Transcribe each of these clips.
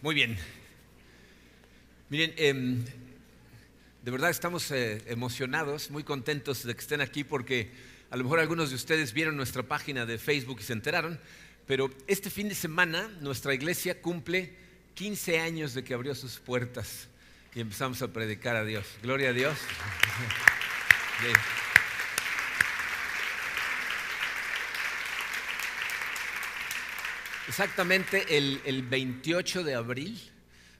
Muy bien. Miren, de verdad estamos emocionados, muy contentos de que estén aquí porque a lo mejor algunos de ustedes vieron nuestra página de Facebook y se enteraron, pero este fin de semana nuestra iglesia cumple 15 años de que abrió sus puertas y empezamos a predicar a Dios. Gloria a Dios. Bien. Exactamente el 28 de abril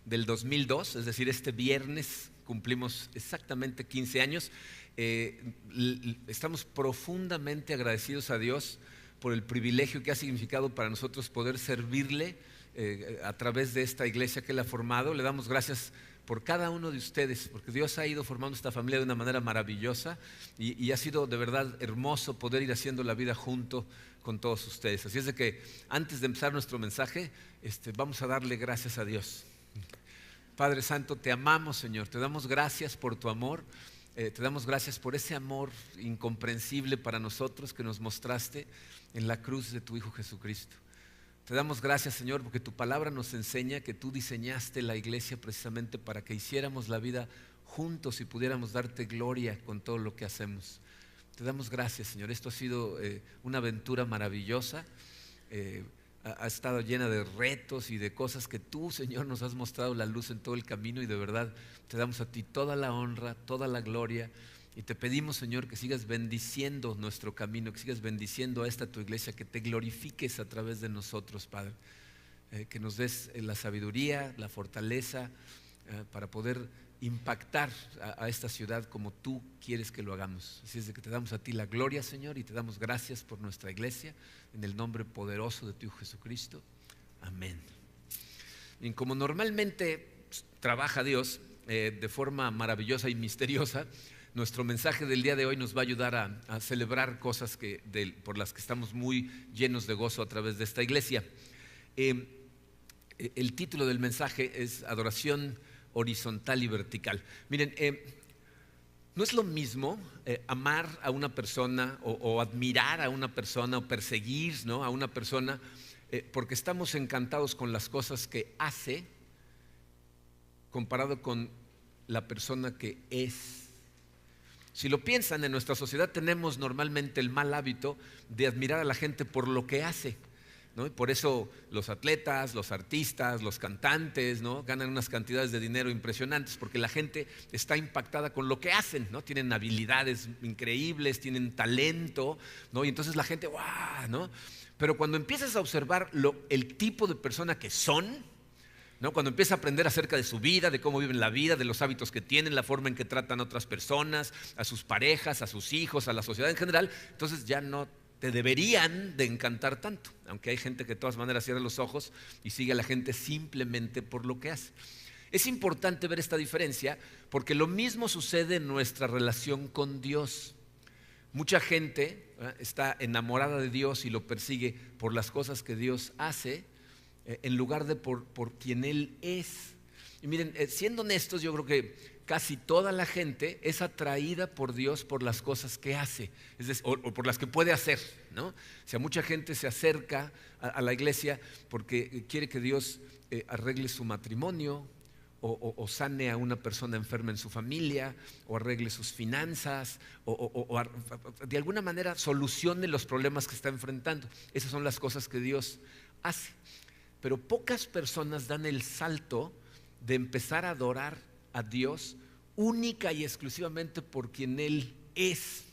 del 2002, es decir, este viernes cumplimos exactamente 15 años. Estamos profundamente agradecidos a Dios por el privilegio que ha significado para nosotros poder servirle a través de esta iglesia que Él ha formado. Le damos gracias por cada uno de ustedes, porque Dios ha ido formando esta familia de una manera maravillosa y ha sido de verdad hermoso poder ir haciendo la vida junto con todos ustedes. Así es de que antes de empezar nuestro mensaje, vamos a darle gracias a Dios. Padre Santo, te amamos, Señor, te damos gracias por tu amor, te damos gracias por ese amor incomprensible para nosotros que nos mostraste en la cruz de tu Hijo Jesucristo. Te damos gracias, Señor, porque tu palabra nos enseña que tú diseñaste la iglesia precisamente para que hiciéramos la vida juntos y pudiéramos darte gloria con todo lo que hacemos. Te damos gracias, Señor. Esto ha sido una aventura maravillosa. Ha estado llena de retos y de cosas que tú, Señor, nos has mostrado la luz en todo el camino y de verdad te damos a ti toda la honra, toda la gloria y te pedimos, Señor, que sigas bendiciendo nuestro camino, que sigas bendiciendo a esta tu iglesia, que te glorifiques a través de nosotros, Padre, que nos des la sabiduría, la fortaleza para poder impactar a esta ciudad como tú quieres que lo hagamos. Así es de que te damos a ti la gloria, Señor, y te damos gracias por nuestra iglesia en el nombre poderoso de tu Hijo Jesucristo. Amén. Y como normalmente trabaja Dios de forma maravillosa y misteriosa, nuestro mensaje del día de hoy nos va a ayudar a celebrar cosas por las que estamos muy llenos de gozo a través de esta iglesia. El título del mensaje es Adoración horizontal y vertical. Miren, no es lo mismo amar a una persona o admirar a una persona o perseguir, ¿no?, a una persona porque estamos encantados con las cosas que hace comparado con la persona que es. Si lo piensan, en nuestra sociedad tenemos normalmente el mal hábito de admirar a la gente por lo que hace, ¿no? Y por eso los atletas, los artistas, los cantantes, ¿no?, ganan unas cantidades de dinero impresionantes porque la gente está impactada con lo que hacen, ¿no? Tienen habilidades increíbles, tienen talento, ¿no? Y entonces la gente, ¡guau!, ¿no? Pero cuando empiezas a observar el tipo de persona que son, ¿no?, cuando empiezas a aprender acerca de su vida, de cómo viven la vida, de los hábitos que tienen, la forma en que tratan a otras personas, a sus parejas, a sus hijos, a la sociedad en general, entonces ya no te deberían de encantar tanto, aunque hay gente que de todas maneras cierra los ojos y sigue a la gente simplemente por lo que hace. Es importante ver esta diferencia porque lo mismo sucede en nuestra relación con Dios. Mucha gente está enamorada de Dios y lo persigue por las cosas que Dios hace en lugar de por quien Él es. Y miren, siendo honestos, yo creo que casi toda la gente es atraída por Dios por las cosas que hace, es decir, o por las que puede hacer, ¿no? O sea, mucha gente se acerca a la iglesia porque quiere que Dios arregle su matrimonio o sane a una persona enferma en su familia o arregle sus finanzas o de alguna manera solucione los problemas que está enfrentando. Esas son las cosas que Dios hace. Pero pocas personas dan el salto de empezar a adorar a Dios única y exclusivamente por quien Él es.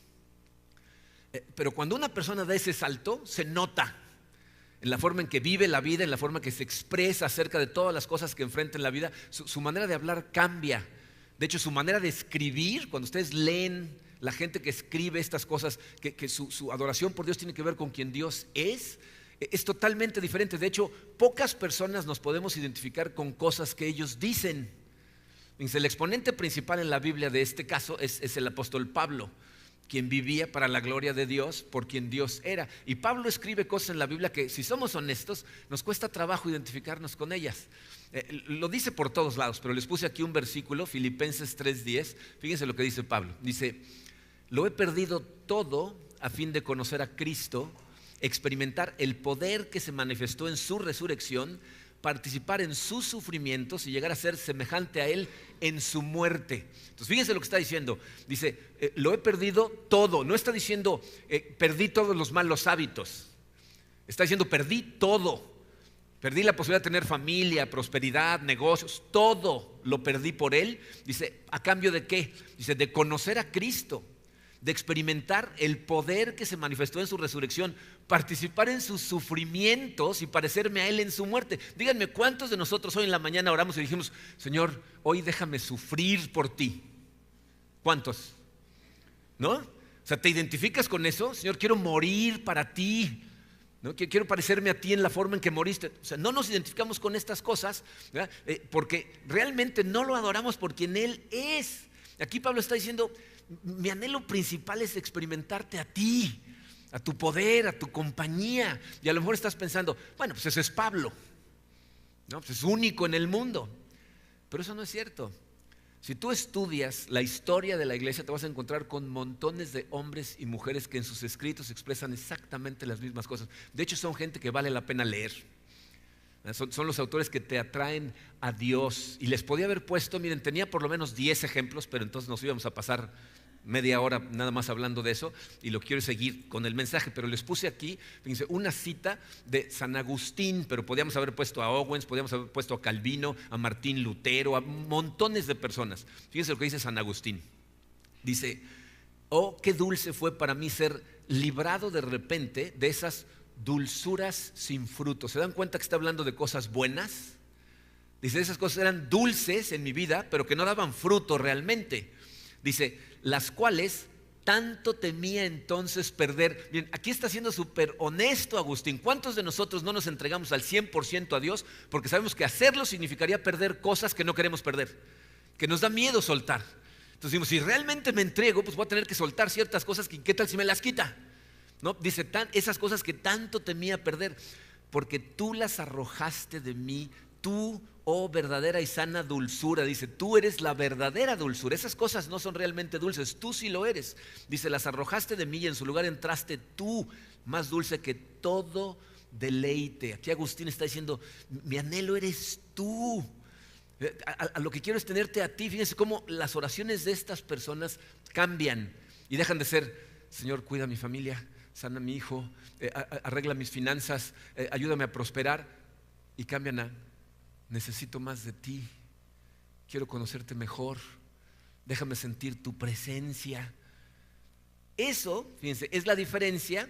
Pero cuando una persona da ese salto, se nota en la forma en que vive la vida, en la forma en que se expresa acerca de todas las cosas que enfrenta en la vida. Su manera de hablar cambia. De hecho, su manera de escribir, cuando ustedes leen la gente que escribe estas cosas, que su adoración por Dios tiene que ver con quien Dios es totalmente diferente. De hecho, pocas personas nos podemos identificar con cosas que ellos dicen. El exponente principal en la Biblia de este caso es el apóstol Pablo, quien vivía para la gloria de Dios, por quien Dios era. Y Pablo escribe cosas en la Biblia que, si somos honestos, nos cuesta trabajo identificarnos con ellas. Lo dice por todos lados, pero les puse aquí un versículo, Filipenses 3:10. Fíjense lo que dice Pablo. Dice: lo he perdido todo a fin de conocer a Cristo, experimentar el poder que se manifestó en su resurrección participar en sus sufrimientos y llegar a ser semejante a Él en su muerte. Entonces fíjense lo que está diciendo. Dice, lo he perdido todo. No está diciendo, perdí todos los malos hábitos. Está diciendo, perdí todo. Perdí la posibilidad de tener familia, prosperidad, negocios, todo lo perdí por Él. Dice, ¿a cambio de qué? Dice, de conocer a Cristo, de experimentar el poder que se manifestó en su resurrección, participar en sus sufrimientos y parecerme a Él en su muerte. Díganme, ¿cuántos de nosotros hoy en la mañana oramos y dijimos, Señor, hoy déjame sufrir por ti? ¿Cuántos? ¿No? O sea, ¿te identificas con eso? Señor, quiero morir para ti. ¿No? Quiero parecerme a ti en la forma en que moriste. O sea, no nos identificamos con estas cosas, porque realmente no lo adoramos por quien Él es. Aquí Pablo está diciendo, mi anhelo principal es experimentarte a ti, a tu poder, a tu compañía. Y a lo mejor estás pensando, bueno, pues ese es Pablo, ¿no? Pues es único en el mundo. Pero eso no es cierto. Si tú estudias la historia de la iglesia, te vas a encontrar con montones de hombres y mujeres que en sus escritos expresan exactamente las mismas cosas. De hecho, son gente que vale la pena leer. Son los autores que te atraen a Dios. Y les podía haber puesto, miren, tenía por lo menos 10 ejemplos, pero entonces nos íbamos a pasar media hora nada más hablando de eso, y lo quiero seguir con el mensaje, pero les puse aquí, fíjense, una cita de San Agustín, pero podíamos haber puesto a Owens, podíamos haber puesto a Calvino, a Martín Lutero, a montones de personas. Fíjense lo que dice San Agustín. Dice, oh, qué dulce fue para mí ser librado de repente de esas dulzuras sin fruto. ¿Se dan cuenta que está hablando de cosas buenas? Dice, esas cosas eran dulces en mi vida, pero que no daban fruto realmente. Dice, las cuales tanto temía entonces perder. Bien, aquí está siendo súper honesto Agustín. ¿Cuántos de nosotros no nos entregamos al 100% a Dios? Porque sabemos que hacerlo significaría perder cosas que no queremos perder, que nos da miedo soltar. Entonces decimos, si realmente me entrego, pues voy a tener que soltar ciertas cosas que, ¿qué tal si me las quita? ¿No? Dice, esas cosas que tanto temía perder, porque tú las arrojaste de mí, tú, oh verdadera y sana dulzura. Dice, tú eres la verdadera dulzura. Esas cosas no son realmente dulces, tú sí lo eres. Dice, las arrojaste de mí y en su lugar entraste tú, más dulce que todo deleite. Aquí Agustín está diciendo, mi anhelo eres tú. A lo que quiero es tenerte a ti. Fíjense cómo las oraciones de estas personas cambian y dejan de ser, Señor, cuida a mi familia, sana a mi hijo, arregla mis finanzas, ayúdame a prosperar, y cambian a, necesito más de ti, quiero conocerte mejor, déjame sentir tu presencia. Eso, fíjense, es la diferencia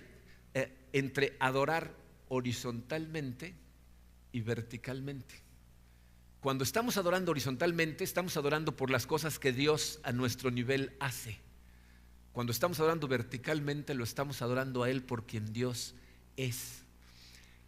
entre adorar horizontalmente y verticalmente. Cuando estamos adorando horizontalmente, estamos adorando por las cosas que Dios a nuestro nivel hace. Cuando estamos adorando verticalmente, lo estamos adorando a Él por quien Dios es.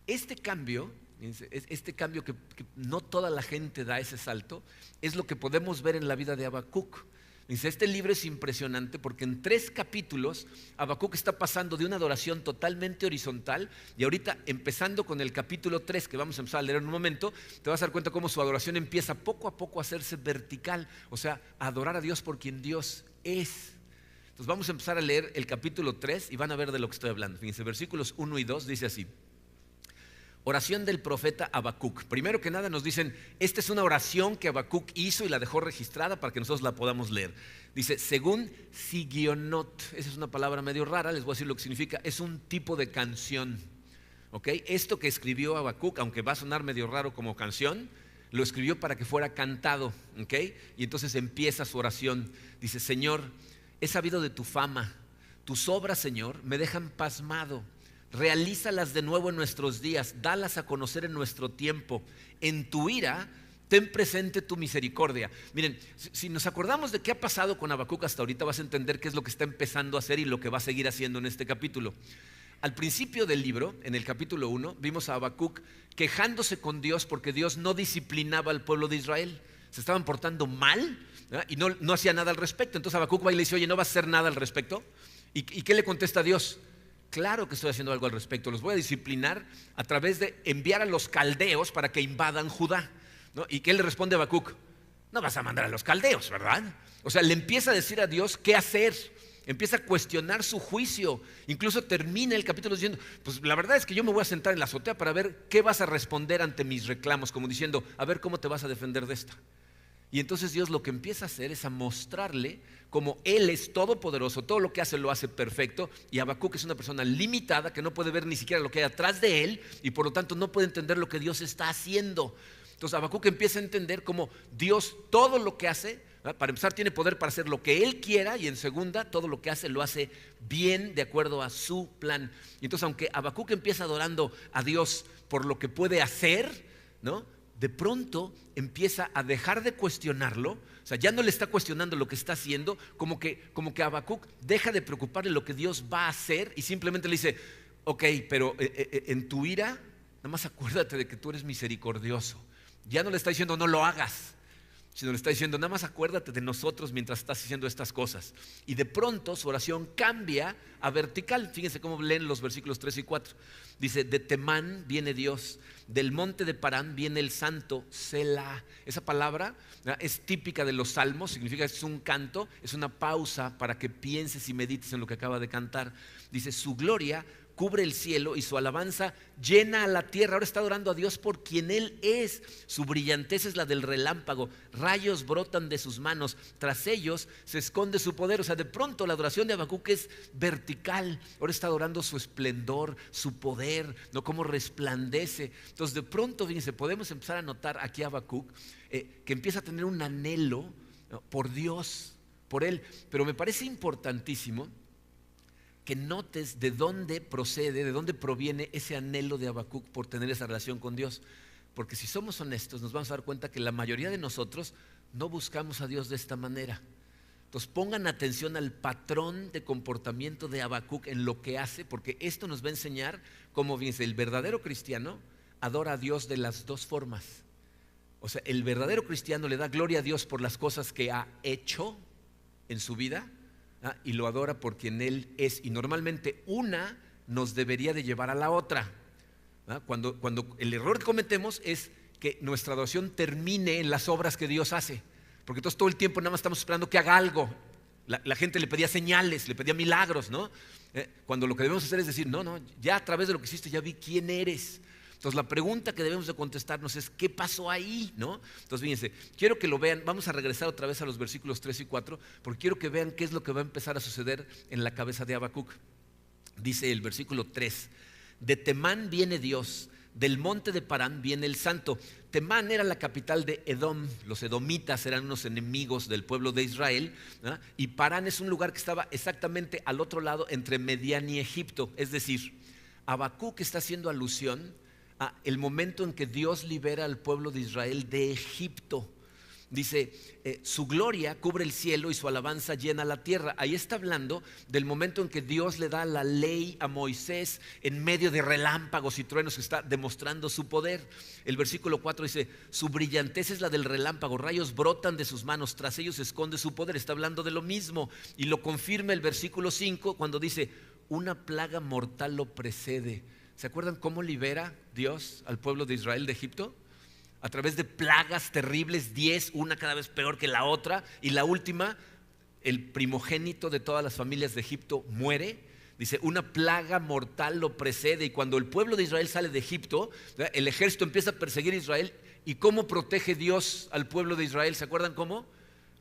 Este cambio que no toda la gente da ese salto, es lo que podemos ver en la vida de Habacuc. Este libro es impresionante porque en 3 capítulos Habacuc está pasando de una adoración totalmente horizontal, y ahorita empezando con el capítulo 3 que vamos a empezar a leer en un momento, te vas a dar cuenta cómo su adoración empieza poco a poco a hacerse vertical, o sea, a adorar a Dios por quien Dios es. Entonces vamos a empezar a leer el capítulo 3 y van a ver de lo que estoy hablando. Fíjense, versículos 1 y 2 dice así. Oración del profeta Habacuc. Primero que nada nos dicen, esta es una oración que Habacuc hizo y la dejó registrada para que nosotros la podamos leer. Dice, según Sigionot, esa es una palabra medio rara, les voy a decir lo que significa, es un tipo de canción. ¿Okay? Esto que escribió Habacuc, aunque va a sonar medio raro como canción, lo escribió para que fuera cantado. ¿Okay? Y entonces empieza su oración. Dice, Señor, he sabido de tu fama, tus obras, Señor, me dejan pasmado. Realízalas de nuevo en nuestros días, dalas a conocer en nuestro tiempo. En tu ira, ten presente tu misericordia. Miren, si nos acordamos de qué ha pasado con Habacuc hasta ahorita, vas a entender qué es lo que está empezando a hacer y lo que va a seguir haciendo en este capítulo. Al principio del libro, en el capítulo 1, vimos a Habacuc quejándose con Dios porque Dios no disciplinaba al pueblo de Israel. Se estaban portando mal, ¿verdad? Y no hacía nada al respecto. Entonces Habacuc va y le dice, oye, ¿no vas a hacer nada al respecto? ¿Y qué le contesta a Dios? Claro que estoy haciendo algo al respecto, los voy a disciplinar a través de enviar a los caldeos para que invadan Judá, ¿no? ¿Y qué le responde Habacuc? No vas a mandar a los caldeos, ¿verdad? O sea, le empieza a decir a Dios qué hacer. empieza a cuestionar su juicio. Incluso termina el capítulo diciendo, pues la verdad es que yo me voy a sentar en la azotea para ver qué vas a responder ante mis reclamos, como diciendo, a ver cómo te vas a defender de esta. Y entonces Dios lo que empieza a hacer es a mostrarle cómo Él es todopoderoso, todo lo que hace lo hace perfecto, y Habacuc es una persona limitada que no puede ver ni siquiera lo que hay atrás de él y por lo tanto no puede entender lo que Dios está haciendo. Entonces Habacuc empieza a entender cómo Dios todo lo que hace, ¿verdad? Para empezar tiene poder para hacer lo que Él quiera, y en segunda todo lo que hace lo hace bien de acuerdo a su plan. Y entonces aunque Habacuc empieza adorando a Dios por lo que puede hacer, ¿no?, de pronto empieza a dejar de cuestionarlo. O sea, ya no le está cuestionando lo que está haciendo, como que Habacuc deja de preocuparle lo que Dios va a hacer y simplemente le dice, ok, pero en tu ira, nada más acuérdate de que tú eres misericordioso. Ya no le está diciendo no lo hagas, sino le está diciendo nada más acuérdate de nosotros mientras estás haciendo estas cosas. Y de pronto su oración cambia a vertical. Fíjense cómo leen los versículos 3 y 4. Dice, de Temán viene Dios, del monte de Parán viene el santo, Selah. Esa palabra, ¿verdad?, es típica de los salmos, significa que es un canto, es una pausa para que pienses y medites en lo que acaba de cantar. Dice, su gloria cubre el cielo y su alabanza llena a la tierra. Ahora está adorando a Dios por quien Él es. Su brillantez es la del relámpago, rayos brotan de sus manos, tras ellos se esconde su poder. O sea, de pronto la adoración de Habacuc es vertical. Ahora está adorando su esplendor, su poder, no cómo resplandece. Entonces de pronto, fíjense, podemos empezar a notar aquí a Habacuc que empieza a tener un anhelo, ¿no?, por Dios, por Él. Pero me parece importantísimo que notes de dónde procede, de dónde proviene ese anhelo de Habacuc por tener esa relación con Dios. Porque si somos honestos, nos vamos a dar cuenta que la mayoría de nosotros no buscamos a Dios de esta manera. Entonces pongan atención al patrón de comportamiento de Habacuc en lo que hace, porque esto nos va a enseñar cómo, fíjense, el verdadero cristiano adora a Dios de las dos formas. O sea, el verdadero cristiano le da gloria a Dios por las cosas que ha hecho en su vida, y lo adora por quien Él es. Y normalmente una nos debería de llevar a la otra. Cuando el error que cometemos es que nuestra adoración termine en las obras que Dios hace, porque entonces todo el tiempo nada más estamos esperando que haga algo. La gente le pedía señales, le pedía milagros, ¿no? Cuando lo que debemos hacer es decir, no, ya a través de lo que hiciste ya vi quién eres. Entonces la pregunta que debemos de contestarnos es ¿qué pasó ahí? ¿No? Entonces fíjense, quiero que lo vean. Vamos a regresar otra vez a los versículos 3 y 4, porque quiero que vean qué es lo que va a empezar a suceder en la cabeza de Habacuc. Dice el versículo 3, de Temán viene Dios, del monte de Parán viene el santo. Temán era la capital de Edom. Los edomitas eran unos enemigos del pueblo de Israel, ¿no? Y Parán es un lugar que estaba exactamente al otro lado entre Medián y Egipto. Es decir, Habacuc está haciendo alusión el momento en que Dios libera al pueblo de Israel de Egipto. Dice, su gloria cubre el cielo y su alabanza llena la tierra. Ahí está hablando del momento en que Dios le da la ley a Moisés en medio de relámpagos y truenos, que está demostrando su poder. El versículo 4 dice, su brillantez es la del relámpago, rayos brotan de sus manos, tras ellos se esconde su poder. Está hablando de lo mismo, y lo confirma el versículo 5 cuando dice, una plaga mortal lo precede. ¿Se acuerdan cómo libera Dios al pueblo de Israel de Egipto? A través de plagas terribles, 10, una cada vez peor que la otra, y la última, el primogénito de todas las familias de Egipto muere. Dice, una plaga mortal lo precede. Y cuando el pueblo de Israel sale de Egipto, el ejército empieza a perseguir a Israel. ¿Y cómo protege Dios al pueblo de Israel? ¿Se acuerdan cómo?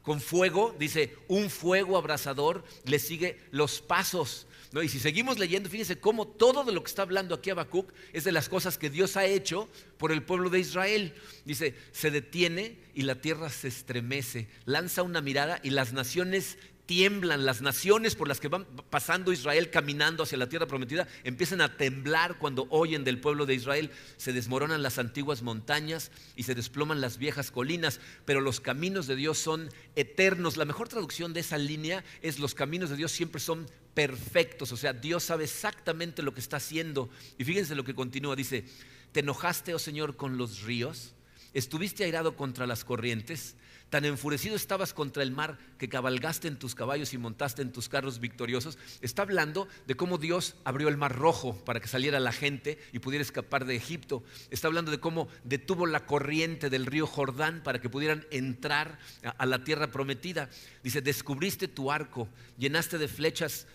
Con fuego. Dice, un fuego abrasador le sigue los pasos, ¿no? Y si seguimos leyendo, fíjense cómo todo de lo que está hablando aquí Habacuc es de las cosas que Dios ha hecho por el pueblo de Israel. Dice, se detiene y la tierra se estremece, lanza una mirada y las naciones tiemblan. Las naciones por las que van pasando Israel caminando hacia la tierra prometida empiezan a temblar cuando oyen del pueblo de Israel. Se desmoronan las antiguas montañas y se desploman las viejas colinas, pero los caminos de Dios son eternos. La mejor traducción de esa línea es: los caminos de Dios siempre son perfectos. O sea, Dios sabe exactamente lo que está haciendo. Y fíjense lo que continúa, dice, ¿te enojaste, oh Señor, con los ríos? Estuviste airado contra las corrientes, tan enfurecido estabas contra el mar que cabalgaste en tus caballos y montaste en tus carros victoriosos. Está hablando de cómo Dios abrió el mar Rojo para que saliera la gente y pudiera escapar de Egipto. Está hablando de cómo detuvo la corriente del río Jordán para que pudieran entrar a la tierra prometida. Dice, descubriste tu arco, llenaste de flechas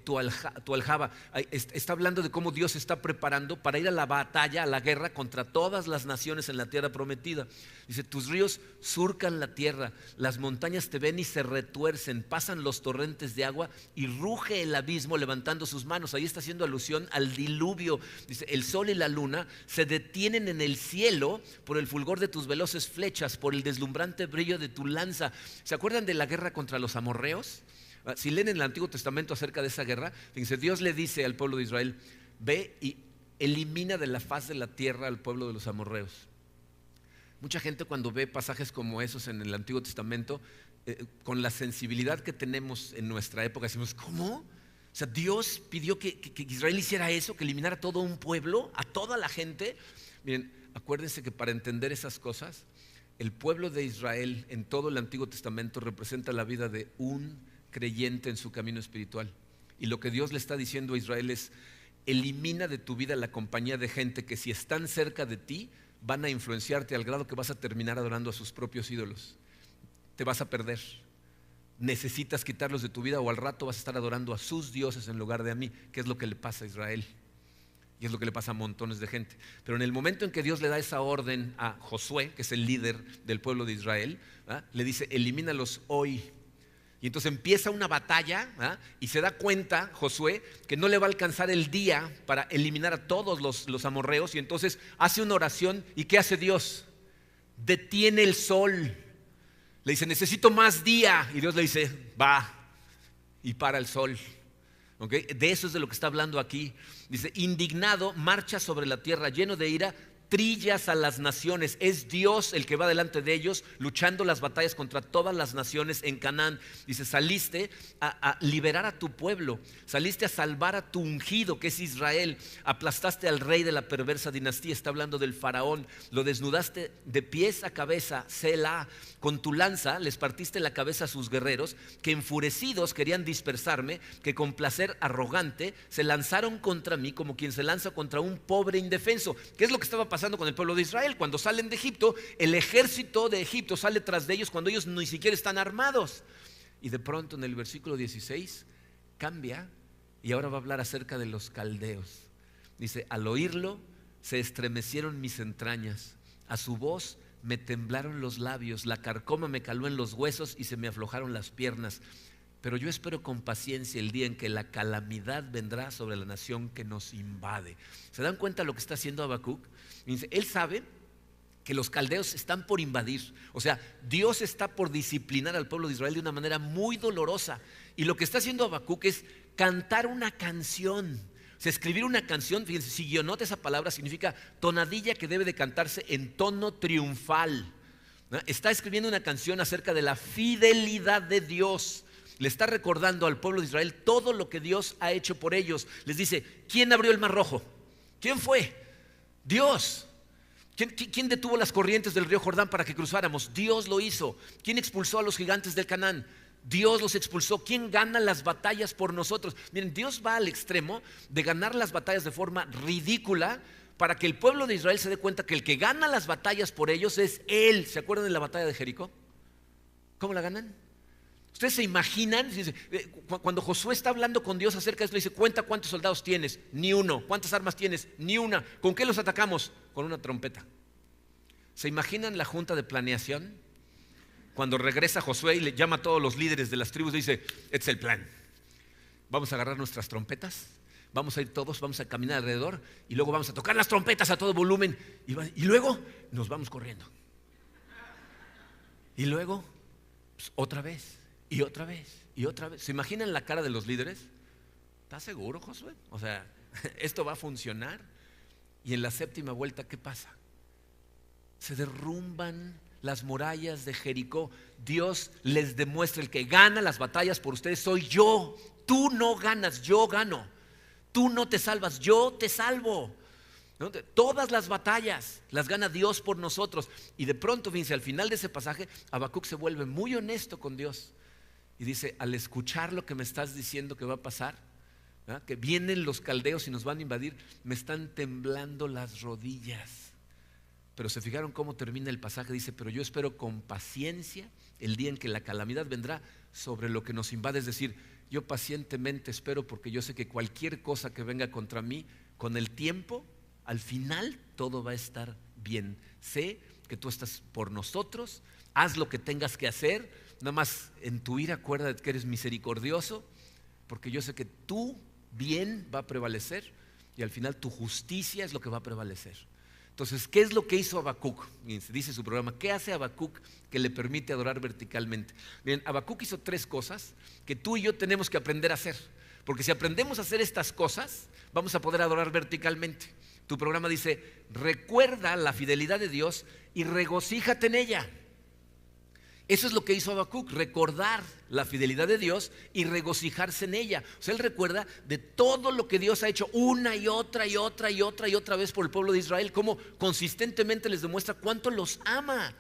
tu aljaba. Está hablando de cómo Dios está preparando para ir a la batalla, a la guerra contra todas las naciones en la tierra prometida. Dice, tus ríos surcan la tierra, las montañas te ven y se retuercen, pasan los torrentes de agua y ruge el abismo levantando sus manos. Ahí está haciendo alusión al diluvio. Dice, el sol y la luna se detienen en el cielo por el fulgor de tus veloces flechas, por el deslumbrante brillo de tu lanza. ¿Se acuerdan de la guerra contra los amorreos? Si leen en el Antiguo Testamento acerca de esa guerra, fíjense, Dios le dice al pueblo de Israel, ve y elimina de la faz de la tierra al pueblo de los amorreos. Mucha gente cuando ve pasajes como esos en el Antiguo Testamento, con la sensibilidad que tenemos en nuestra época, decimos, ¿cómo? O sea, Dios pidió que Israel hiciera eso, que eliminara a todo un pueblo, a toda la gente. Miren, acuérdense que para entender esas cosas, el pueblo de Israel en todo el Antiguo Testamento representa la vida de un creyente en su camino espiritual. Y lo que Dios le está diciendo a Israel es, elimina de tu vida la compañía de gente que si están cerca de ti, van a influenciarte al grado que vas a terminar adorando a sus propios ídolos. Te vas a perder. Necesitas quitarlos de tu vida o al rato vas a estar adorando a sus dioses en lugar de a mí, que es lo que le pasa a Israel. Y es lo que le pasa a montones de gente. Pero en el momento en que Dios le da esa orden a Josué, que es el líder del pueblo de Israel, le dice, elimínalos hoy. Y entonces empieza una batalla y se da cuenta Josué que no le va a alcanzar el día para eliminar a todos los amorreos. Y entonces hace una oración. ¿Y qué hace Dios? Detiene el sol. Le dice, necesito más día. Y Dios le dice, va. Y para el sol. ¿Okay? De eso es de lo que está hablando aquí. Dice, indignado, marcha sobre la tierra, lleno de ira, trillas a las naciones. Es Dios el que va delante de ellos, luchando las batallas contra todas las naciones en Canaán. Dice, saliste a liberar a tu pueblo, saliste a salvar a tu ungido, que es Israel. Aplastaste al rey de la perversa dinastía, está hablando del faraón. Lo desnudaste de pies a cabeza, Selah. Con tu lanza les partiste la cabeza a sus guerreros, que enfurecidos querían dispersarme, que con placer arrogante se lanzaron contra mí como quien se lanza contra un pobre indefenso. ¿Qué es lo que estaba pasando con el pueblo de Israel? Cuando salen de Egipto, el ejército de Egipto sale tras de ellos cuando ellos ni siquiera están armados. Y de pronto en el versículo 16 cambia y ahora va a hablar acerca de los caldeos. Dice, al oírlo se estremecieron mis entrañas, a su voz me temblaron los labios, la carcoma me caló en los huesos y se me aflojaron las piernas. Pero yo espero con paciencia el día en que la calamidad vendrá sobre la nación que nos invade. ¿Se dan cuenta de lo que está haciendo Habacuc? Él sabe que los caldeos están por invadir. O sea, Dios está por disciplinar al pueblo de Israel de una manera muy dolorosa. Y lo que está haciendo Habacuc es cantar una canción. O sea, escribir una canción, fíjense, sigionot, esa palabra significa tonadilla que debe de cantarse en tono triunfal. ¿No? Está escribiendo una canción acerca de la fidelidad de Dios. Le está recordando al pueblo de Israel todo lo que Dios ha hecho por ellos. Les dice, ¿quién abrió el mar Rojo? ¿Quién fue? Dios. ¿Quién detuvo las corrientes del río Jordán para que cruzáramos? Dios lo hizo. ¿Quién expulsó a los gigantes del Canaán? Dios los expulsó. ¿Quién gana las batallas por nosotros? Miren, Dios va al extremo de ganar las batallas de forma ridícula para que el pueblo de Israel se dé cuenta que el que gana las batallas por ellos es Él. ¿Se acuerdan de la batalla de Jericó? ¿Cómo la ganan? ¿Ustedes se imaginan? Cuando Josué está hablando con Dios acerca de esto, le dice, cuenta cuántos soldados tienes, ni uno. ¿Cuántas armas tienes? Ni una. ¿Con qué los atacamos? Con una trompeta. ¿Se imaginan la junta de planeación? Cuando regresa Josué y le llama a todos los líderes de las tribus, dice, este es el plan. Vamos a agarrar nuestras trompetas, vamos a ir todos, vamos a caminar alrededor y luego vamos a tocar las trompetas a todo volumen y luego nos vamos corriendo. Y luego, pues, otra vez y otra vez y otra vez. ¿Se imaginan la cara de los líderes? ¿Estás seguro, Josué? O sea, ¿esto va a funcionar? Y en la séptima vuelta, ¿qué pasa? Se derrumban las murallas de Jericó. Dios les demuestra, el que gana las batallas por ustedes soy yo. Tú no ganas, yo gano. Tú no te salvas, yo te salvo. ¿no? Todas las batallas las gana Dios por nosotros. Y de pronto, fíjense, al final de ese pasaje, Habacuc se vuelve muy honesto con Dios. Y dice, al escuchar lo que me estás diciendo que va a pasar, ¿verdad?, que vienen los caldeos y nos van a invadir, me están temblando las rodillas. Pero se fijaron cómo termina el pasaje, dice, pero yo espero con paciencia el día en que la calamidad vendrá sobre lo que nos invade. Es decir, yo pacientemente espero porque yo sé que cualquier cosa que venga contra mí, con el tiempo, al final todo va a estar bien. Sé que tú estás por nosotros, haz lo que tengas que hacer, nada más en tu ira acuérdate que eres misericordioso, porque yo sé que tu bien va a prevalecer y al final tu justicia es lo que va a prevalecer. Entonces, ¿qué es lo que hizo Habacuc? Dice su programa, ¿qué hace Habacuc que le permite adorar verticalmente? Miren, Habacuc hizo 3 cosas que tú y yo tenemos que aprender a hacer, porque si aprendemos a hacer estas cosas, vamos a poder adorar verticalmente. Tu programa dice, recuerda la fidelidad de Dios y regocíjate en ella. Eso es lo que hizo Habacuc, recordar la fidelidad de Dios y regocijarse en ella. O sea, él recuerda de todo lo que Dios ha hecho una y otra y otra y otra y otra vez por el pueblo de Israel, cómo consistentemente les demuestra cuánto los ama.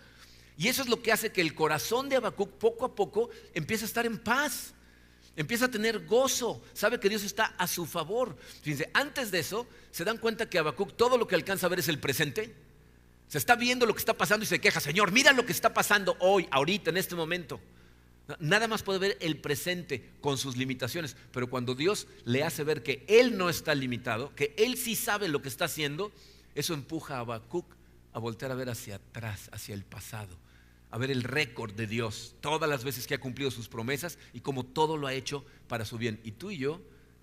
Y eso es lo que hace que el corazón de Habacuc poco a poco empiece a estar en paz, empieza a tener gozo, sabe que Dios está a su favor. Fíjense, antes de eso, se dan cuenta que Habacuc todo lo que alcanza a ver es el presente. Se está viendo lo que está pasando y se queja, Señor, mira lo que está pasando hoy, ahorita, en este momento. Nada más puede ver el presente con sus limitaciones, pero cuando Dios le hace ver que Él no está limitado, que Él sí sabe lo que está haciendo, eso empuja a Habacuc a voltear a ver hacia atrás, hacia el pasado, a ver el récord de Dios, todas las veces que ha cumplido sus promesas y cómo todo lo ha hecho para su bien. Y tú y yo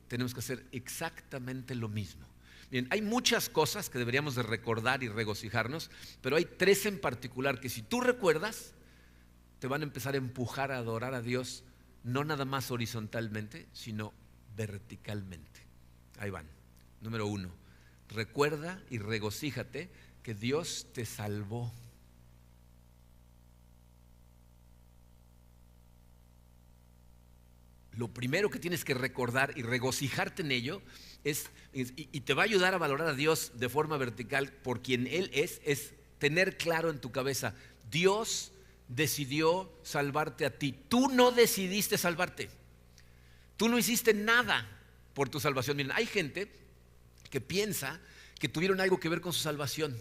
tenemos que hacer exactamente lo mismo. Bien, hay muchas cosas que deberíamos de recordar y regocijarnos, pero hay 3 en particular que si tú recuerdas, te van a empezar a empujar a adorar a Dios, no nada más horizontalmente, sino verticalmente. Ahí van. Número 1, recuerda y regocíjate que Dios te salvó. Lo primero que tienes que recordar y regocijarte en ello y te va a ayudar a valorar a Dios de forma vertical por quien Él es tener claro en tu cabeza, Dios decidió salvarte a ti. Tú no decidiste salvarte. Tú no hiciste nada por tu salvación. Miren, hay gente que piensa que tuvieron algo que ver con su salvación,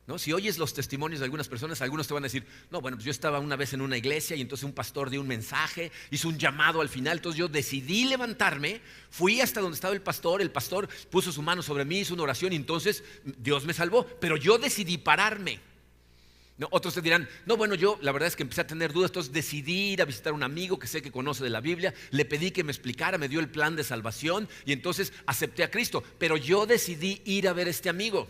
¿no? Si oyes los testimonios de algunas personas, algunos te van a decir, no, bueno, pues yo estaba una vez en una iglesia y entonces un pastor dio un mensaje, hizo un llamado al final, entonces yo decidí levantarme, fui hasta donde estaba el pastor puso su mano sobre mí, hizo una oración y entonces Dios me salvó, pero yo decidí pararme. No, otros te dirán, no, bueno, yo la verdad es que empecé a tener dudas, entonces decidí ir a visitar a un amigo que sé que conoce de la Biblia, le pedí que me explicara, me dio el plan de salvación y entonces acepté a Cristo, pero yo decidí ir a ver a este amigo.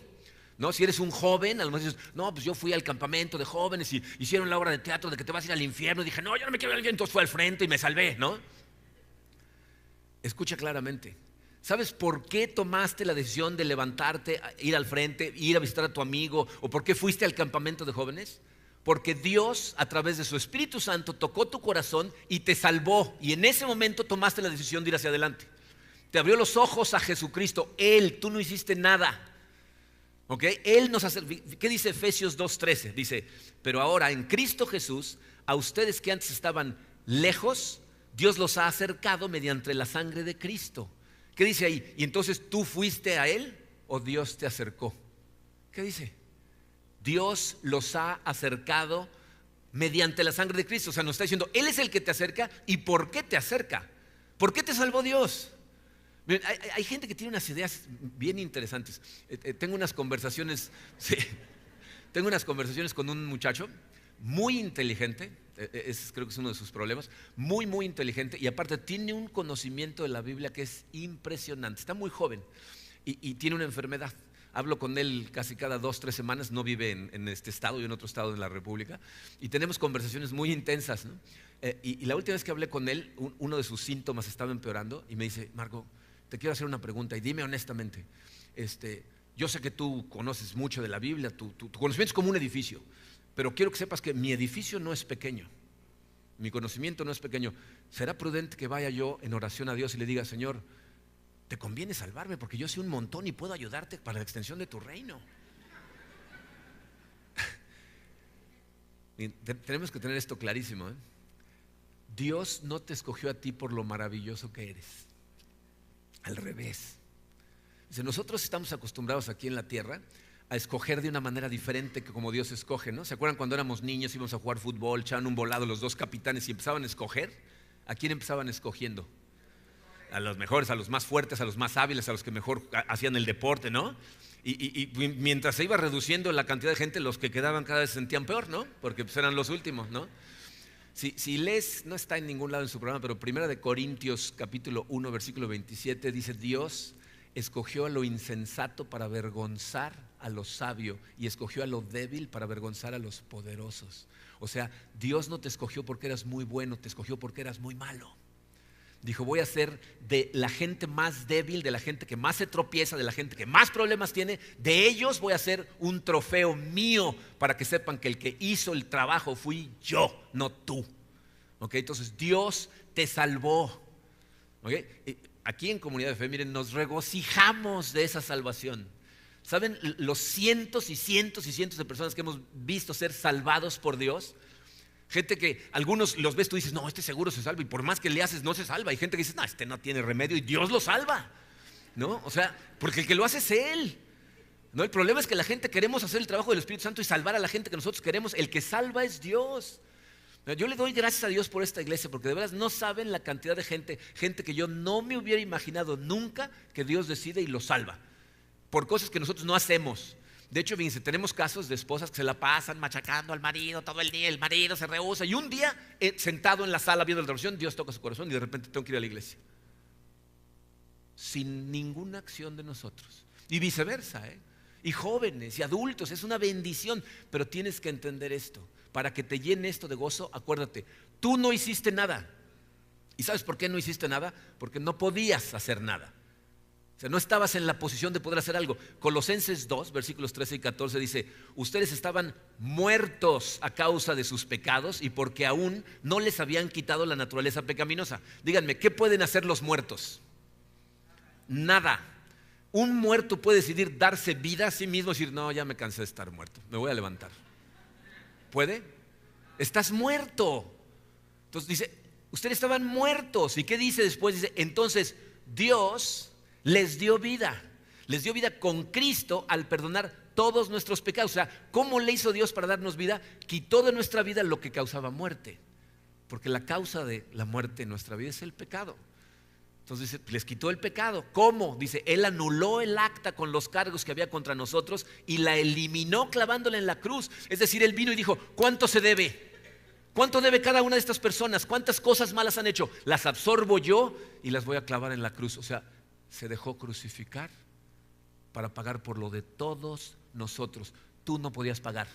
¿No? Si eres un joven, a lo mejor dices, no, pues yo fui al campamento de jóvenes y hicieron la obra de teatro de que te vas a ir al infierno. Y dije, no, yo no me quiero ir al infierno. Entonces fue al frente y me salvé, ¿no? Escucha claramente. ¿Sabes por qué tomaste la decisión de levantarte, ir al frente, ir a visitar a tu amigo? ¿O por qué fuiste al campamento de jóvenes? Porque Dios, a través de su Espíritu Santo, tocó tu corazón y te salvó. Y en ese momento tomaste la decisión de ir hacia adelante. Te abrió los ojos a Jesucristo. Tú no hiciste nada. ¿Okay? Él nos hace, ¿qué dice Efesios 2:13? Dice, pero ahora en Cristo Jesús, a ustedes que antes estaban lejos, Dios los ha acercado mediante la sangre de Cristo. ¿Qué dice ahí? ¿Y entonces tú fuiste a Él o Dios te acercó? ¿Qué dice? Dios los ha acercado mediante la sangre de Cristo. O sea, nos está diciendo, Él es el que te acerca. ¿Y por qué te acerca? ¿Por qué te salvó Dios? Hay gente que tiene unas ideas bien interesantes. Tengo unas conversaciones, sí, tengo unas conversaciones con un muchacho muy inteligente, creo que es uno de sus problemas, muy, muy inteligente, y aparte tiene un conocimiento de la Biblia que es impresionante. Está muy joven y tiene una enfermedad. Hablo con él casi cada 2-3 semanas, no vive en este estado y en otro estado de la República, y tenemos conversaciones muy intensas, ¿no? Y la última vez que hablé con él, uno de sus síntomas estaba empeorando y me dice, Marco, te quiero hacer una pregunta y dime honestamente, yo sé que tú conoces mucho de la Biblia, tu conocimiento es como un edificio, pero quiero que sepas que mi edificio no es pequeño, mi conocimiento no es pequeño. ¿Será prudente que vaya yo en oración a Dios y le diga, Señor, te conviene salvarme porque yo sé un montón y puedo ayudarte para la extensión de tu reino. Tenemos que tener esto clarísimo, ¿eh? Dios no te escogió a ti por lo maravilloso que eres. Al revés. Dice, nosotros estamos acostumbrados aquí en la tierra a escoger de una manera diferente que como Dios escoge, ¿no? ¿Se acuerdan cuando éramos niños, íbamos a jugar fútbol, echaban un volado los dos capitanes y empezaban a escoger? ¿A quién empezaban escogiendo? A los mejores, a los más fuertes, a los más hábiles, a los que mejor hacían el deporte, ¿no? Y mientras se iba reduciendo la cantidad de gente, los que quedaban cada vez se sentían peor, ¿no? Porque pues eran los últimos, ¿no? Si lees, no está en ningún lado en su programa, pero 1 Corintios capítulo 1 versículo 27 dice: Dios escogió a lo insensato para avergonzar a lo sabio, y escogió a lo débil para avergonzar a los poderosos. O sea, Dios no te escogió porque eras muy bueno, te escogió porque eras muy malo. Dijo, voy a hacer de la gente más débil, de la gente que más se tropieza, de la gente que más problemas tiene, de ellos voy a hacer un trofeo mío para que sepan que el que hizo el trabajo fui yo, no tú. ¿Okay? Entonces Dios te salvó. ¿Okay? Aquí en Comunidad de Fe, miren, nos regocijamos de esa salvación. ¿Saben los cientos y cientos y cientos de personas que hemos visto ser salvados por Dios? Gente que algunos los ves, tú dices, no, este seguro se salva, y por más que le haces no se salva. Hay gente que dice, no, este no tiene remedio y Dios lo salva, ¿no? O sea, porque el que lo hace es Él, ¿no? El problema es que la gente queremos hacer el trabajo del Espíritu Santo y salvar a la gente que nosotros queremos. El que salva es Dios. Yo le doy gracias a Dios por esta iglesia, porque de verdad no saben la cantidad de gente que yo no me hubiera imaginado nunca que Dios decide y lo salva por cosas que nosotros no hacemos. De hecho, fíjense, tenemos casos de esposas que se la pasan machacando al marido todo el día, el marido se rehúsa, y un día sentado en la sala viendo la televisión, Dios toca su corazón y de repente tengo que ir a la iglesia. Sin ninguna acción de nosotros. Y viceversa, y jóvenes y adultos, es una bendición. Pero tienes que entender esto, para que te llene esto de gozo. Acuérdate, tú no hiciste nada. ¿Y sabes por qué no hiciste nada? Porque no podías hacer nada. O sea, no estabas en la posición de poder hacer algo. Colosenses 2, versículos 13 y 14 dice: ustedes estaban muertos a causa de sus pecados y porque aún no les habían quitado la naturaleza pecaminosa. Díganme, ¿qué pueden hacer los muertos? Nada. Un muerto puede decidir darse vida a sí mismo y decir, no, ya me cansé de estar muerto, me voy a levantar. ¿Puede? Estás muerto. Entonces dice, ustedes estaban muertos. ¿Y qué dice después? Dice, entonces Dios les dio vida con Cristo al perdonar todos nuestros pecados. O sea, ¿cómo le hizo Dios para darnos vida? Quitó de nuestra vida lo que causaba muerte, porque la causa de la muerte en nuestra vida es el pecado. Entonces dice, les quitó el pecado. ¿Cómo? Dice, Él anuló el acta con los cargos que había contra nosotros y la eliminó clavándola en la cruz. Es decir, Él vino y dijo, ¿cuánto se debe? ¿Cuánto debe cada una de estas personas? ¿Cuántas cosas malas han hecho? Las absorbo yo y las voy a clavar en la cruz. O sea, se dejó crucificar para pagar por lo de todos nosotros. Tú no podías pagar.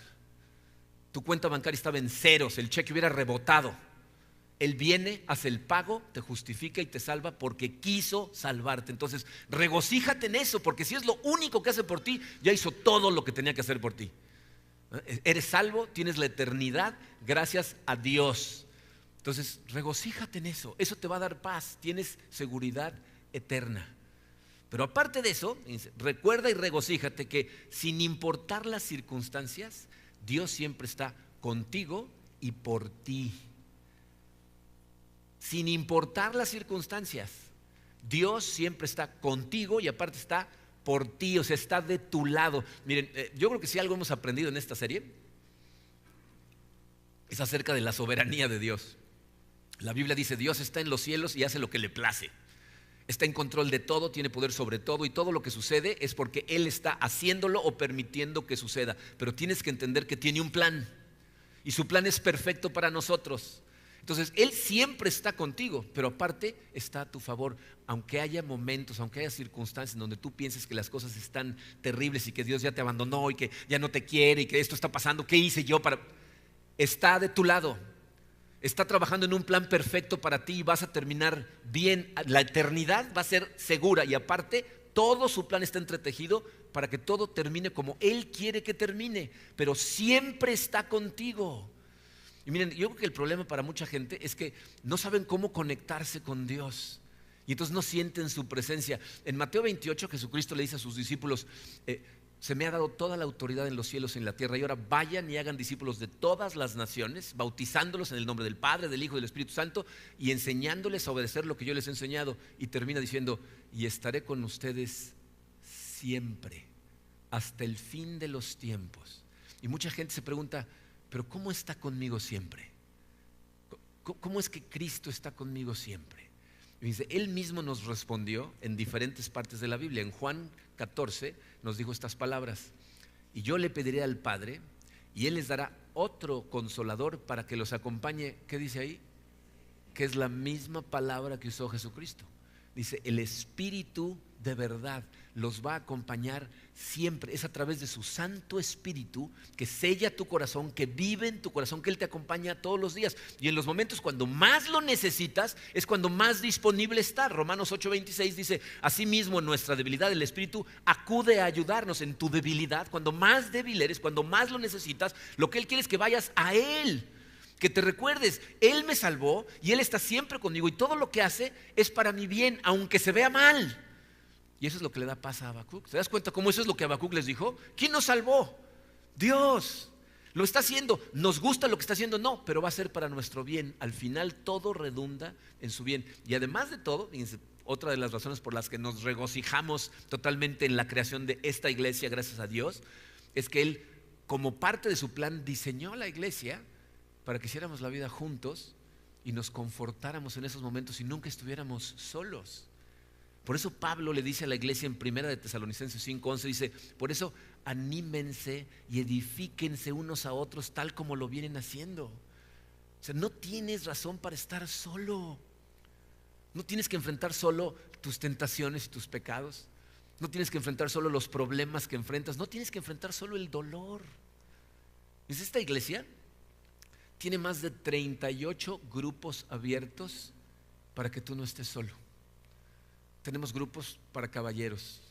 Tu cuenta bancaria estaba en ceros, el cheque hubiera rebotado. Él viene, hace el pago, te justifica y te salva porque quiso salvarte. Entonces, regocíjate en eso, porque si es lo único que hace por ti, ya hizo todo lo que tenía que hacer por ti. Eres salvo, tienes la eternidad gracias a Dios. Entonces, regocíjate en eso. Eso te va a dar paz, tienes seguridad eterna. Pero aparte de eso, recuerda y regocíjate que sin importar las circunstancias, Dios siempre está contigo y por ti. Sin importar las circunstancias, Dios siempre está contigo y aparte está por ti, o sea, está de tu lado. Miren, yo creo que si algo hemos aprendido en esta serie es acerca de la soberanía de Dios. La Biblia dice, Dios está en los cielos y hace lo que le place. Está en control de todo, tiene poder sobre todo, y todo lo que sucede es porque Él está haciéndolo o permitiendo que suceda. Pero tienes que entender que tiene un plan y su plan es perfecto para nosotros. Entonces, Él siempre está contigo, pero aparte está a tu favor. Aunque haya momentos, aunque haya circunstancias en donde tú pienses que las cosas están terribles y que Dios ya te abandonó y que ya no te quiere y que esto está pasando, ¿qué hice yo para...? Está de tu lado. Está trabajando en un plan perfecto para ti y vas a terminar bien. La eternidad va a ser segura y aparte todo su plan está entretejido para que todo termine como Él quiere que termine, pero siempre está contigo. Y miren, yo creo que el problema para mucha gente es que no saben cómo conectarse con Dios. Y entonces no sienten su presencia. En Mateo 28 Jesucristo le dice a sus discípulos, se me ha dado toda la autoridad en los cielos y en la tierra, y ahora vayan y hagan discípulos de todas las naciones, bautizándolos en el nombre del Padre, del Hijo y del Espíritu Santo, y enseñándoles a obedecer lo que yo les he enseñado. Y termina diciendo, y estaré con ustedes siempre, hasta el fin de los tiempos. Y mucha gente se pregunta, pero ¿cómo está conmigo siempre? ¿Cómo es que Cristo está conmigo siempre? Y dice, Él mismo nos respondió en diferentes partes de la Biblia. En Juan 14 nos dijo estas palabras: y yo le pediré al Padre, y Él les dará otro consolador para que los acompañe. ¿Qué dice ahí? Que es la misma palabra que usó Jesucristo. Dice, el Espíritu de verdad los va a acompañar siempre. Es a través de su Santo Espíritu que sella tu corazón, que vive en tu corazón, que Él te acompaña todos los días. Y en los momentos cuando más lo necesitas, es cuando más disponible está. Romanos 8:26 dice, asimismo en nuestra debilidad el Espíritu acude a ayudarnos en tu debilidad. Cuando más débil eres, cuando más lo necesitas, lo que Él quiere es que vayas a Él. Que te recuerdes, Él me salvó y Él está siempre conmigo, y todo lo que hace es para mi bien, aunque se vea mal. Y eso es lo que le da paz a Habacuc. ¿Te das cuenta cómo eso es lo que Habacuc les dijo? ¿Quién nos salvó? Dios. Lo está haciendo. ¿Nos gusta lo que está haciendo? No, pero va a ser para nuestro bien. Al final todo redunda en su bien. Y además de todo, fíjense, otra de las razones por las que nos regocijamos totalmente en la creación de esta iglesia, gracias a Dios, es que Él, como parte de su plan, diseñó la iglesia para que hiciéramos la vida juntos y nos confortáramos en esos momentos y nunca estuviéramos solos. Por eso Pablo le dice a la iglesia en 1 de Tesalonicenses 5:11, dice, por eso anímense y edifíquense unos a otros tal como lo vienen haciendo. O sea, no tienes razón para estar solo. No tienes que enfrentar solo tus tentaciones y tus pecados. No tienes que enfrentar solo los problemas que enfrentas. No tienes que enfrentar solo el dolor. ¿Es esta iglesia? Tiene más de 38 grupos abiertos para que tú no estés solo. Tenemos grupos para caballeros,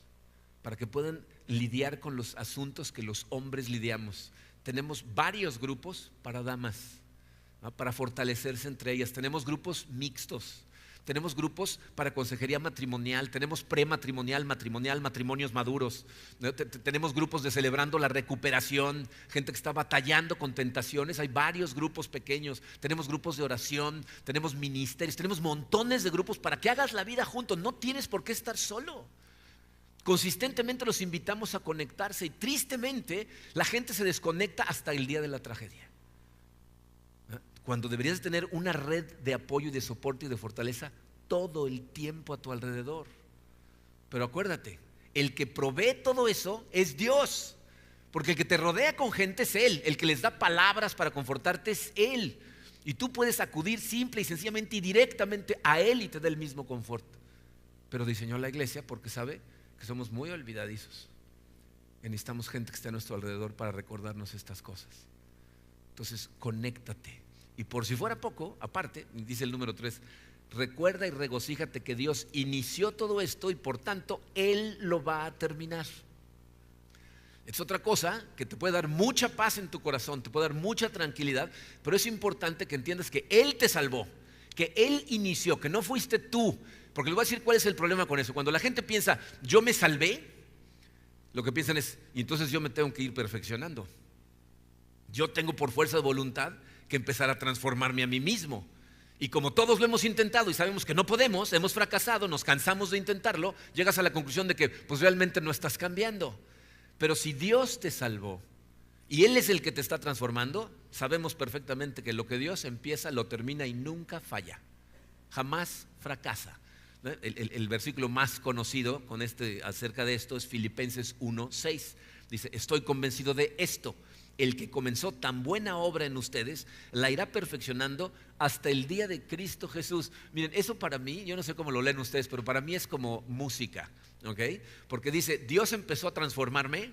para que puedan lidiar con los asuntos que los hombres lidiamos. Tenemos varios grupos para damas, ¿no? Para fortalecerse entre ellas. Tenemos grupos mixtos. Tenemos grupos para consejería matrimonial, tenemos prematrimonial, matrimonial, matrimonios maduros, ¿no? Tenemos grupos de celebrando la recuperación, gente que está batallando con tentaciones. Hay varios grupos pequeños, tenemos grupos de oración, tenemos ministerios, tenemos montones de grupos para que hagas la vida juntos. No tienes por qué estar solo. Consistentemente los invitamos a conectarse y tristemente la gente se desconecta hasta el día de la tragedia, cuando deberías tener una red de apoyo y de soporte y de fortaleza todo el tiempo a tu alrededor. Pero acuérdate, el que provee todo eso es Dios, porque el que te rodea con gente es Él, el que les da palabras para confortarte es Él, y tú puedes acudir simple y sencillamente y directamente a Él y te da el mismo confort. Pero diseñó la iglesia porque sabe que somos muy olvidadizos y necesitamos gente que esté a nuestro alrededor para recordarnos estas cosas. Entonces, conéctate. Y por si fuera poco, aparte, dice el número 3, recuerda y regocíjate que Dios inició todo esto y por tanto Él lo va a terminar. Es otra cosa que te puede dar mucha paz en tu corazón, te puede dar mucha tranquilidad, pero es importante que entiendas que Él te salvó, que Él inició, que no fuiste tú. Porque les voy a decir cuál es el problema con eso. Cuando la gente piensa, yo me salvé, lo que piensan es, y entonces yo me tengo que ir perfeccionando. Yo tengo por fuerza de voluntad que empezar a transformarme a mí mismo. Y como todos lo hemos intentado y sabemos que no podemos, hemos fracasado, nos cansamos de intentarlo, llegas a la conclusión de que pues realmente no estás cambiando. Pero si Dios te salvó y Él es el que te está transformando, sabemos perfectamente que lo que Dios empieza lo termina y nunca falla, jamás fracasa. El versículo más conocido acerca de esto es Filipenses 1:6. Dice, estoy convencido de esto: el que comenzó tan buena obra en ustedes la irá perfeccionando hasta el día de Cristo Jesús. Miren, eso para mí, yo no sé cómo lo leen ustedes, pero para mí es como música, ¿ok? Porque dice, Dios empezó a transformarme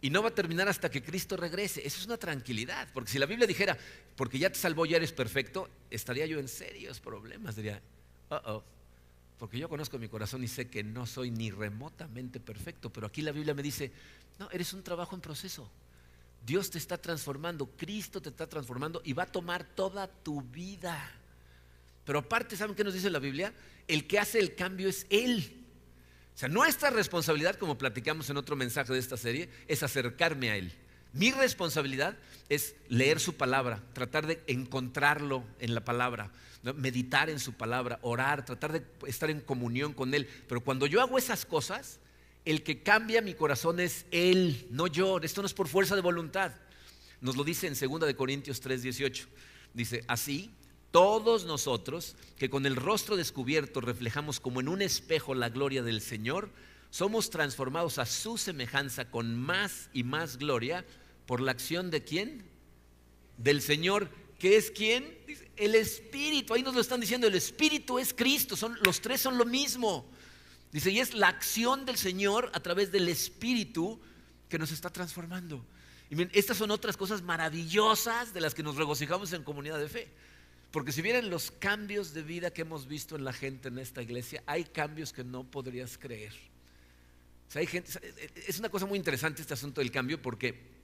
y no va a terminar hasta que Cristo regrese. Eso es una tranquilidad, porque si la Biblia dijera, porque ya te salvó, ya eres perfecto, estaría yo en serios problemas. Diría, porque yo conozco mi corazón y sé que no soy ni remotamente perfecto, pero aquí la Biblia me dice, no, eres un trabajo en proceso. Dios te está transformando, Cristo te está transformando y va a tomar toda tu vida. Pero aparte, ¿saben qué nos dice la Biblia? El que hace el cambio es Él. O sea, nuestra responsabilidad, como platicamos en otro mensaje de esta serie, es acercarme a Él. Mi responsabilidad es leer su palabra, tratar de encontrarlo en la palabra, ¿no? Meditar en su palabra, orar, tratar de estar en comunión con Él. Pero cuando yo hago esas cosas, el que cambia mi corazón es Él, no yo. Esto no es por fuerza de voluntad. Nos lo dice en 2 Corintios 3:18. Dice, así, todos nosotros que con el rostro descubierto reflejamos como en un espejo la gloria del Señor, somos transformados a su semejanza con más y más gloria por la acción ¿de quién? Del Señor. ¿Qué es quién? Dice, el Espíritu. Ahí nos lo están diciendo, el Espíritu es Cristo. Los tres son lo mismo. Dice, y es la acción del Señor a través del Espíritu que nos está transformando. Y miren, estas son otras cosas maravillosas de las que nos regocijamos en Comunidad de Fe. Porque si vieran los cambios de vida que hemos visto en la gente en esta iglesia, hay cambios que no podrías creer. O sea, hay gente, es una cosa muy interesante este asunto del cambio, porque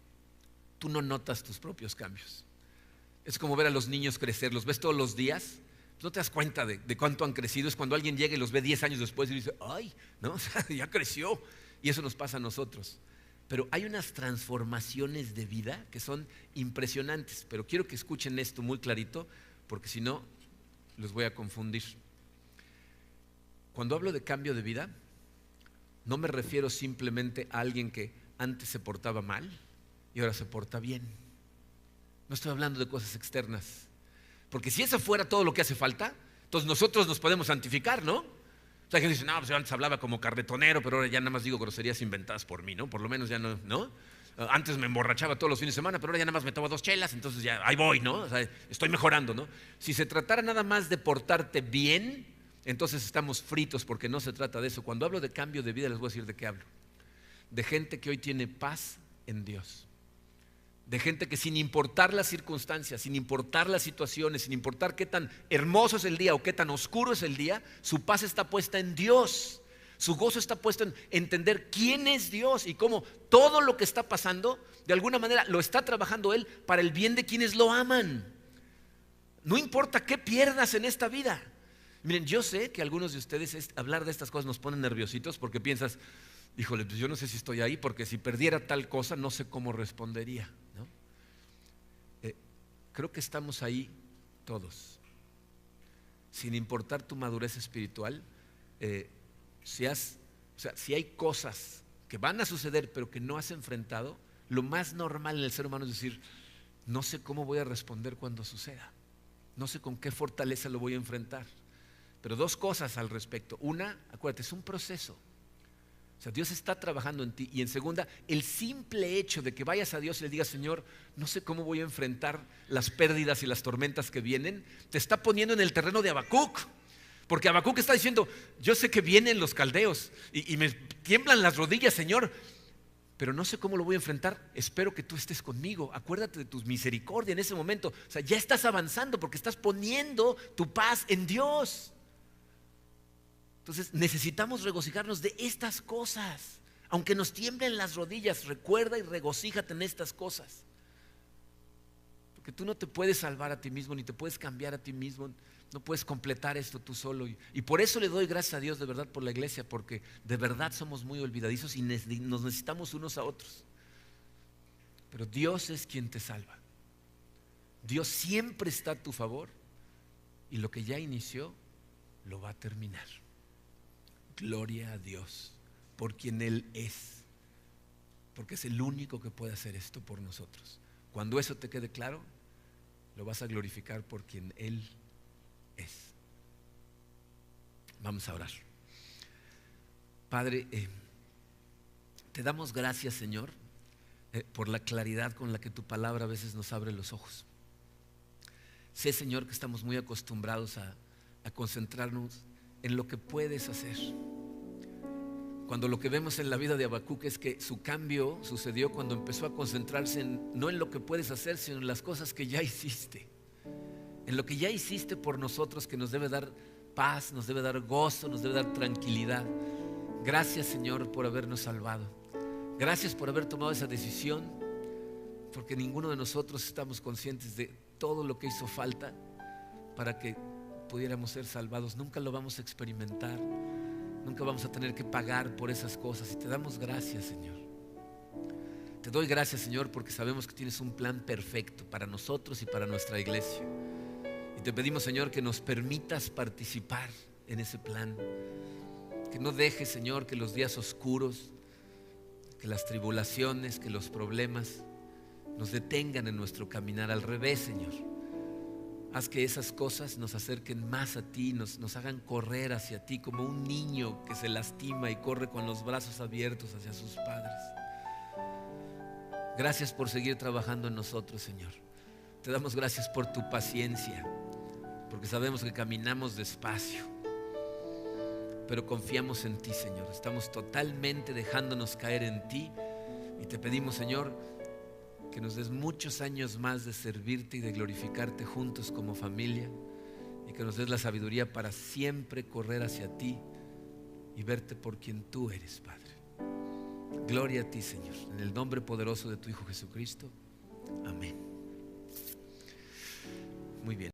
tú no notas tus propios cambios. Es como ver a los niños crecer, los ves todos los días, no te das cuenta de cuánto han crecido. Es cuando alguien llega y los ve 10 años después y dice, ay, ¿no? O sea, ya creció. Y eso nos pasa a nosotros. Pero hay unas transformaciones de vida que son impresionantes. Pero quiero que escuchen esto muy clarito, porque si no, los voy a confundir. Cuando hablo de cambio de vida, no me refiero simplemente a alguien que antes se portaba mal y ahora se porta bien. No estoy hablando de cosas externas. Porque si eso fuera todo lo que hace falta, entonces nosotros nos podemos santificar, ¿no? O sea, que dicen, no, pues yo antes hablaba como carretonero, pero ahora ya nada más digo groserías inventadas por mí, ¿no? Por lo menos ya no, ¿no? Antes me emborrachaba todos los fines de semana, pero ahora ya nada más me tomo 2 chelas, entonces ya ahí voy, ¿no? O sea, estoy mejorando, ¿no? Si se tratara nada más de portarte bien, entonces estamos fritos, porque no se trata de eso. Cuando hablo de cambio de vida, les voy a decir de qué hablo. De gente que hoy tiene paz en Dios. De gente que sin importar las circunstancias, sin importar las situaciones, sin importar qué tan hermoso es el día o qué tan oscuro es el día, su paz está puesta en Dios. Su gozo está puesto en entender quién es Dios y cómo todo lo que está pasando, de alguna manera lo está trabajando Él para el bien de quienes lo aman. No importa qué pierdas en esta vida. Miren, yo sé que algunos de ustedes hablar de estas cosas nos ponen nerviositos, porque piensas, híjole, pues yo no sé si estoy ahí, porque si perdiera tal cosa no sé cómo respondería, ¿no? Creo que estamos ahí todos. Sin importar tu madurez espiritual, si hay cosas que van a suceder pero que no has enfrentado, lo más normal en el ser humano es decir, no sé cómo voy a responder cuando suceda, no sé con qué fortaleza lo voy a enfrentar. Pero 2 cosas al respecto. Una, acuérdate, es un proceso. O sea, Dios está trabajando en ti. Y en segunda, el simple hecho de que vayas a Dios y le digas, Señor, no sé cómo voy a enfrentar las pérdidas y las tormentas que vienen, te está poniendo en el terreno de Habacuc. Porque Habacuc está diciendo, yo sé que vienen los caldeos y me tiemblan las rodillas, Señor, pero no sé cómo lo voy a enfrentar. Espero que tú estés conmigo. Acuérdate de tu misericordia en ese momento. O sea, ya estás avanzando porque estás poniendo tu paz en Dios. Entonces necesitamos regocijarnos de estas cosas. Aunque nos tiemblen las rodillas, recuerda y regocíjate en estas cosas. Porque tú no te puedes salvar a ti mismo, ni te puedes cambiar a ti mismo. No puedes completar esto tú solo. Y por eso le doy gracias a Dios de verdad por la iglesia, porque de verdad somos muy olvidadizos y nos necesitamos unos a otros. Pero Dios es quien te salva. Dios siempre está a tu favor y lo que ya inició lo va a terminar. Gloria a Dios por quien Él es, porque es el único que puede hacer esto por nosotros. Cuando eso te quede claro, lo vas a glorificar por quien Él es. Vamos a orar. Padre, te damos gracias, Señor, por la claridad con la que tu palabra a veces nos abre los ojos. Sé, Señor, que estamos muy acostumbrados a concentrarnos en lo que puedes hacer, cuando lo que vemos en la vida de Habacuc es que su cambio sucedió cuando empezó a concentrarse no en lo que puedes hacer, sino en las cosas que ya hiciste, en lo que ya hiciste por nosotros, que nos debe dar paz, nos debe dar gozo, nos debe dar tranquilidad. Gracias, Señor, por habernos salvado. Gracias por haber tomado esa decisión, porque ninguno de nosotros estamos conscientes de todo lo que hizo falta para que pudiéramos ser salvados. Nunca lo vamos a experimentar, nunca vamos a tener que pagar por esas cosas. Y te damos gracias, Señor. Te doy gracias, Señor, porque sabemos que tienes un plan perfecto para nosotros y para nuestra iglesia. Y te pedimos, Señor, que nos permitas participar en ese plan. Que no dejes, Señor, que los días oscuros, que las tribulaciones, que los problemas nos detengan en nuestro caminar. Al revés, Señor. Haz que esas cosas nos acerquen más a ti, nos hagan correr hacia ti como un niño que se lastima y corre con los brazos abiertos hacia sus padres. Gracias por seguir trabajando en nosotros, Señor. Te damos gracias por tu paciencia, porque sabemos que caminamos despacio, pero confiamos en ti, Señor. Estamos totalmente dejándonos caer en ti y te pedimos, Señor, que nos des muchos años más de servirte y de glorificarte juntos como familia, y que nos des la sabiduría para siempre correr hacia ti y verte por quien tú eres, Padre. Gloria a ti, Señor, en el nombre poderoso de tu Hijo Jesucristo. Amén. Muy bien.